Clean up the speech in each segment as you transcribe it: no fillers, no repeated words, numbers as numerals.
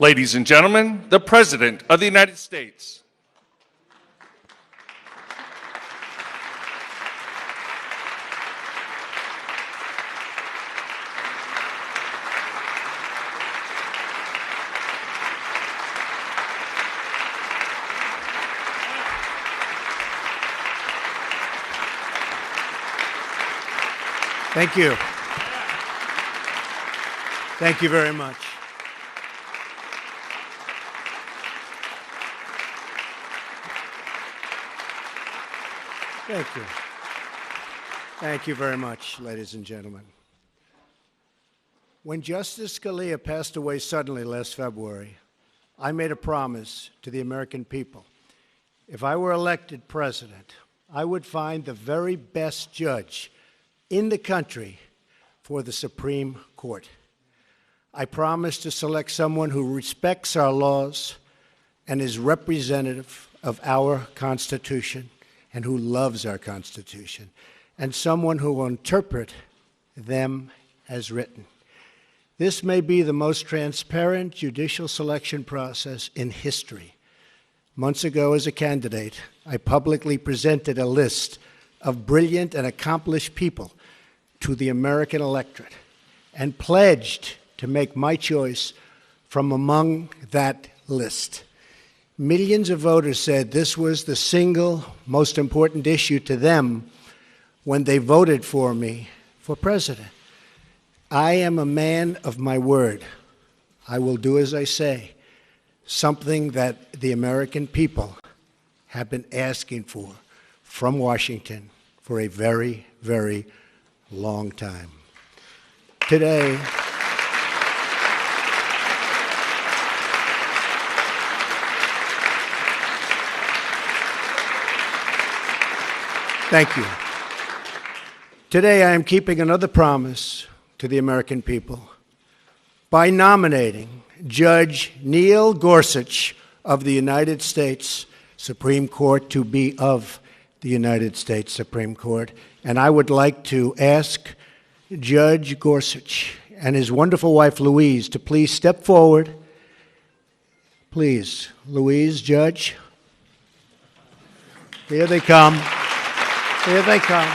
Ladies and gentlemen, the President of the United States. Thank you. Thank you very much. Thank you. Thank you very much, ladies and gentlemen. When Justice Scalia passed away suddenly last February, I made a promise to the American people. If I were elected president, I would find the very best judge in the country for the Supreme Court. I promised to select someone who respects our laws and is representative of our Constitution and who loves our Constitution, and someone who will interpret them as written. This may be the most transparent judicial selection process in history. Months ago, as a candidate, I publicly presented a list of brilliant and accomplished people to the American electorate and pledged to make my choice from among that list. Millions of voters said this was the single most important issue to them when they voted for me for president. I am a man of my word. I will do as I say, something that the American people have been asking for from Washington for a very, very long time. Today, thank you. Today, I am keeping another promise to the American people by nominating Judge Neil Gorsuch of the United States Supreme Court to be of the United States Supreme Court. And I would like to ask Judge Gorsuch and his wonderful wife, Louise, to please step forward. Please, Louise, Judge. Here they come. Here they come.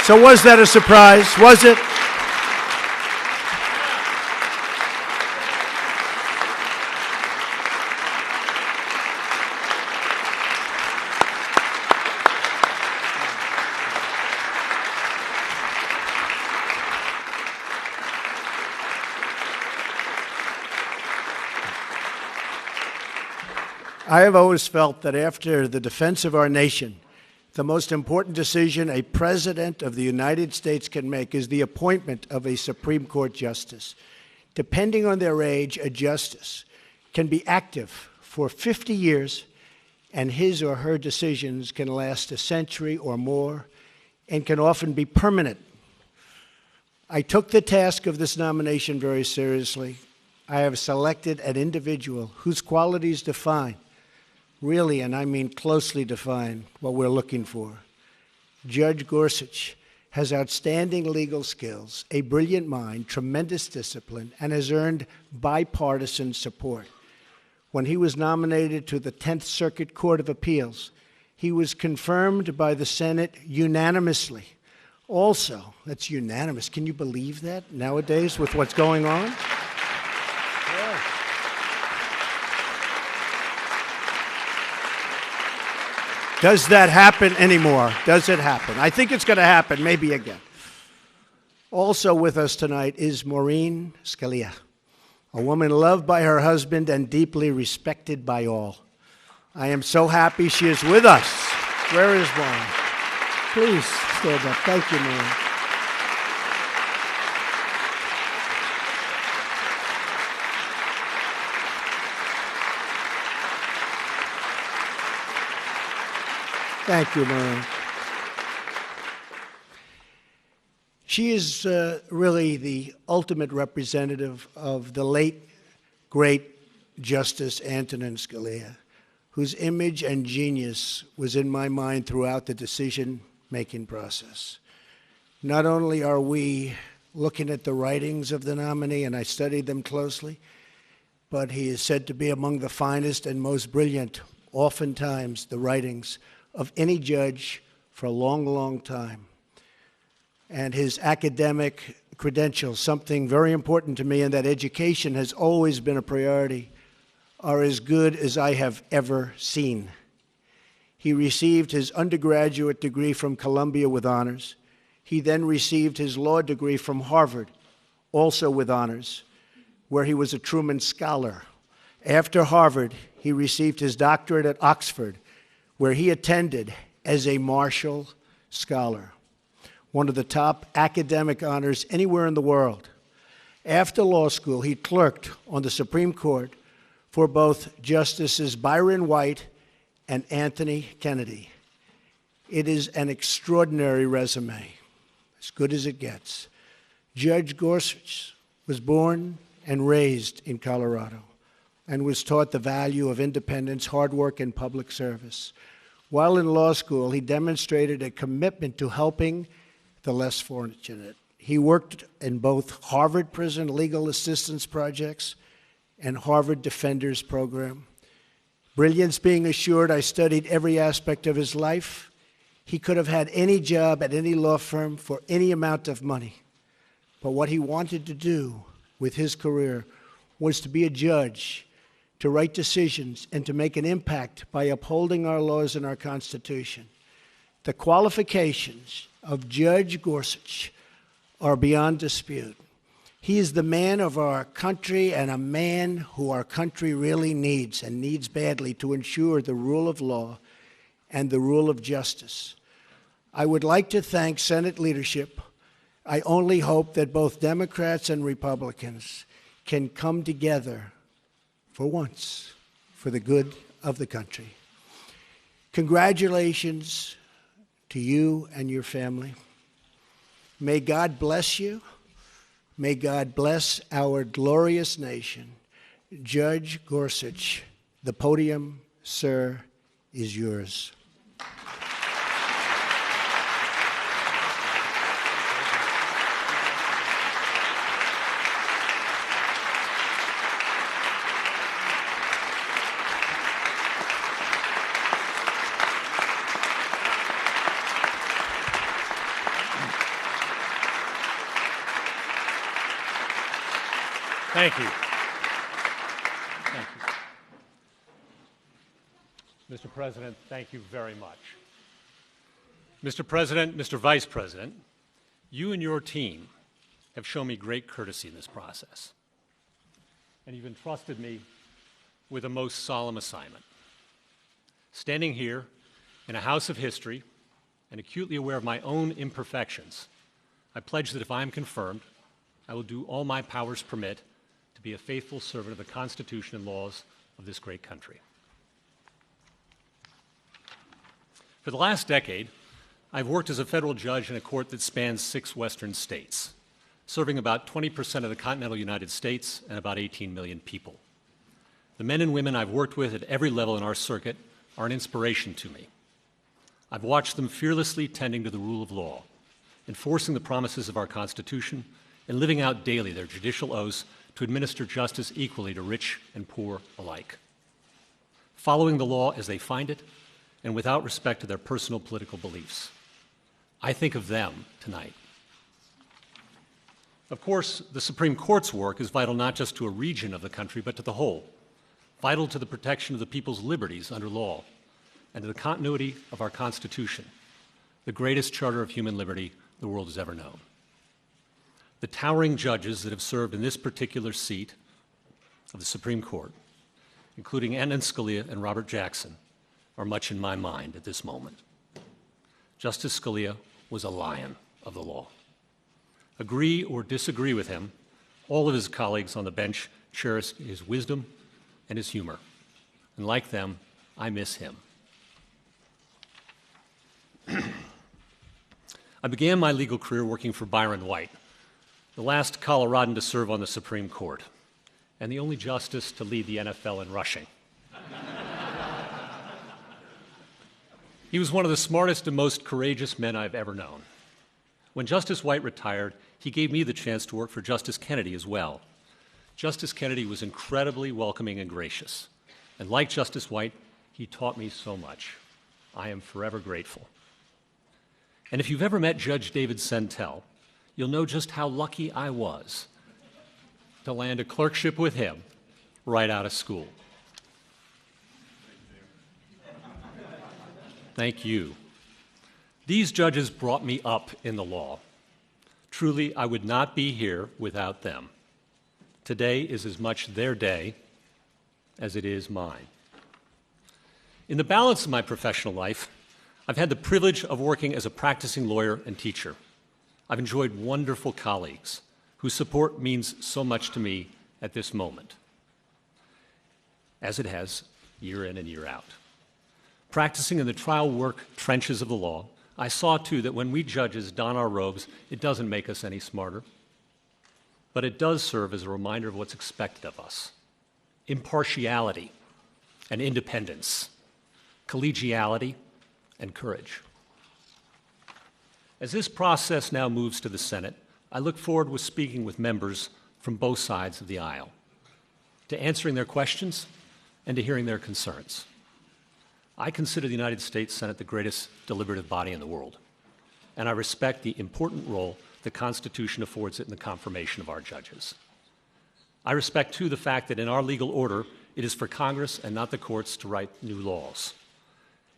So was that a surprise? Was it? I have always felt that after the defense of our nation, the most important decision a president of the United States can make is the appointment of a Supreme Court justice. Depending on their age, a justice can be active for 50 years, and his or her decisions can last a century or more and can often be permanent. I took the task of this nomination very seriously. I have selected an individual whose qualities define, really, and I mean closely define, what we're looking for. Judge Gorsuch has outstanding legal skills, a brilliant mind, tremendous discipline, and has earned bipartisan support. When he was nominated to the 10th Circuit Court of Appeals, he was confirmed by the Senate unanimously. Also, that's unanimous. Can you believe that nowadays with what's going on? Yeah. Does that happen anymore? Does it happen? I think it's going to happen, maybe again. Also with us tonight is Maureen Scalia, a woman loved by her husband and deeply respected by all. I am so happy she is with us. Where is Maureen? Please stand up. Thank you, Maureen. Thank you, Maureen. She is really the ultimate representative of the late, great Justice Antonin Scalia, whose image and genius was in my mind throughout the decision-making process. Not only are we looking at the writings of the nominee, and I studied them closely, but he is said to be among the finest and most brilliant, oftentimes, the writings of any judge for a long, long time. And his academic credentials, something very important to me, and that education has always been a priority, are as good as I have ever seen. He received his undergraduate degree from Columbia with honors. He then received his law degree from Harvard, also with honors, where he was a Truman Scholar. After Harvard, he received his doctorate at Oxford, where he attended as a Marshall Scholar, one of the top academic honors anywhere in the world. After law school, he clerked on the Supreme Court for both Justices Byron White and Anthony Kennedy. It is an extraordinary resume, as good as it gets. Judge Gorsuch was born and raised in Colorado and was taught the value of independence, hard work, and public service. While in law school, he demonstrated a commitment to helping the less fortunate. He worked in both Harvard Prison Legal Assistance Projects and Harvard Defenders Program. Brilliance being assured, I studied every aspect of his life. He could have had any job at any law firm for any amount of money. But what he wanted to do with his career was to be a judge, to write decisions, and to make an impact by upholding our laws and our Constitution. The qualifications of Judge Gorsuch are beyond dispute. He is the man of our country and a man who our country really needs, and needs badly, to ensure the rule of law and the rule of justice. I would like to thank Senate leadership. I only hope that both Democrats and Republicans can come together for once for the good of the country. Congratulations to you and your family. May God bless you. May God bless our glorious nation. Judge Gorsuch, the podium, sir, is yours. Thank you. Thank you. Mr. President, thank you very much. Mr. President, Mr. Vice President, you and your team have shown me great courtesy in this process, and you've entrusted me with a most solemn assignment. Standing here in a house of history and acutely aware of my own imperfections, I pledge that if I am confirmed, I will do all my powers permit to be a faithful servant of the Constitution and laws of this great country. For the last decade, I've worked as a federal judge in a court that spans 6 western states, serving about 20% of the continental United States and about 18 million people. The men and women I've worked with at every level in our circuit are an inspiration to me. I've watched them fearlessly tending to the rule of law, enforcing the promises of our Constitution, and living out daily their judicial oaths to administer justice equally to rich and poor alike, following the law as they find it and without respect to their personal political beliefs. I think of them tonight. Of course, the Supreme Court's work is vital not just to a region of the country, but to the whole, vital to the protection of the people's liberties under law and to the continuity of our Constitution, the greatest charter of human liberty the world has ever known. The towering judges that have served in this particular seat of the Supreme Court, including Antonin Scalia and Robert Jackson, are much in my mind at this moment. Justice Scalia was a lion of the law. Agree or disagree with him, all of his colleagues on the bench cherished his wisdom and his humor, and like them, I miss him. I began my legal career working for Byron White, the last Coloradan to serve on the Supreme Court, and the only justice to lead the NFL in rushing. He was one of the smartest and most courageous men I've ever known. When Justice White retired, he gave me the chance to work for Justice Kennedy as well. Justice Kennedy was incredibly welcoming and gracious. And like Justice White, he taught me so much. I am forever grateful. And if you've ever met Judge David Sentel, you'll know just how lucky I was to land a clerkship with him right out of school. Thank you. These judges brought me up in the law. Truly, I would not be here without them. Today is as much their day as it is mine. In the balance of my professional life, I've had the privilege of working as a practicing lawyer and teacher. I've enjoyed wonderful colleagues whose support means so much to me at this moment, as it has year in and year out. Practicing in the trial work trenches of the law, I saw too that when we judges don our robes, it doesn't make us any smarter, but it does serve as a reminder of what's expected of us. Impartiality and independence, collegiality and courage. As this process now moves to the Senate, I look forward to speaking with members from both sides of the aisle, to answering their questions and to hearing their concerns. I consider the United States Senate the greatest deliberative body in the world, and I respect the important role the Constitution affords it in the confirmation of our judges. I respect, too, the fact that in our legal order, it is for Congress and not the courts to write new laws.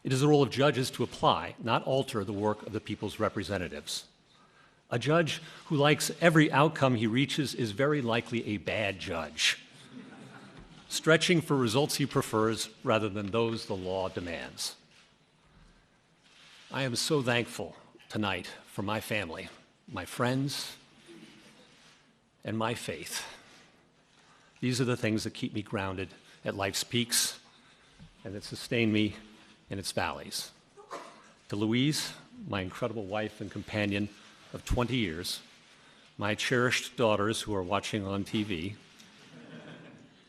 It is the role of judges to apply, not alter, the work of the people's representatives. A judge who likes every outcome he reaches is very likely a bad judge, stretching for results he prefers rather than those the law demands. I am so thankful tonight for my family, my friends, and my faith. These are the things that keep me grounded at life's peaks and that sustain me in its valleys. To Louise, my incredible wife and companion of 20 years, my cherished daughters who are watching on TV,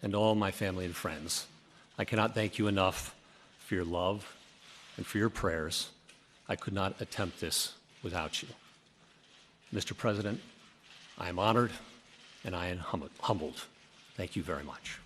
and all my family and friends, I cannot thank you enough for your love and for your prayers. I could not attempt this without you. Mr. President, I am honored and I am humbled. Thank you very much.